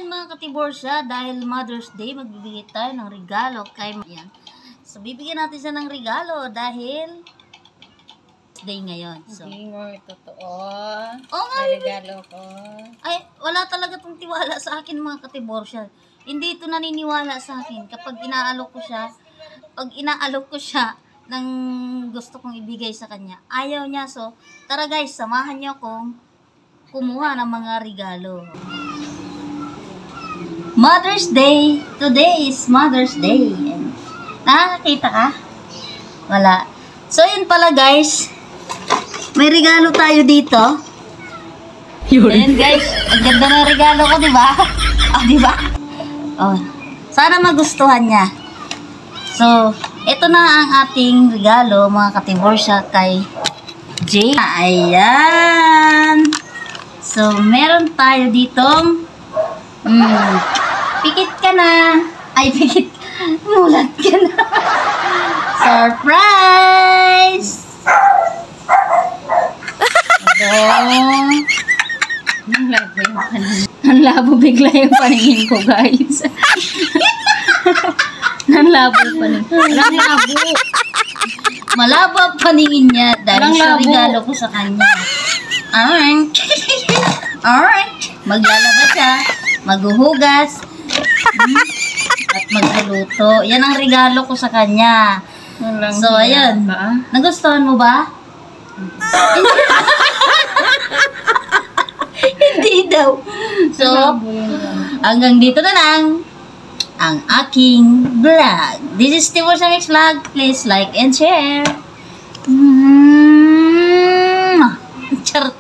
Ayan mga katiborsya, dahil Mother's Day, magbibigay tayo ng regalo kay Mayan. So, bibigyan natin siya ng regalo dahil Day ngayon. So, hindi mo totoo. Oo nga, regalo ko. ay, wala talaga itong tiwala sa akin mga katiborsya. Hindi ito naniniwala sa akin. Kapag inaalok ko siya ng gusto kong ibigay sa kanya, ayaw niya. So, tara guys, samahan niyo akong kumuha ng mga regalo. Mother's Day. Today is Mother's Day. Nakakakita ka? Wala. So, yun pala guys. May regalo tayo dito. Ayan guys. Ang ganda ng regalo ko, diba? Diba? Oh. Sana magustuhan niya. So, ito na ang ating regalo, mga katiborsya, kay Jay. Ayan. So, meron tayo ditong pikit ka na. Ay, pikit. Mulat ka na. Surprise! Ang labo bigla yung paningin ko, guys. Ang labo paningin. Ang labo. Malabo ang paningin niya dahil sa regalo ko sa kanya. Alright. Alright. Maglalaba siya. Maghuhugas. At magluluto. Yan ang regalo ko sa kanya. So, ayun. Nagustuhan mo ba? Hindi daw. So, hanggang dito na lang ang aking vlog. This is Tiborsya Mix Vlog. Please like and share. Charot.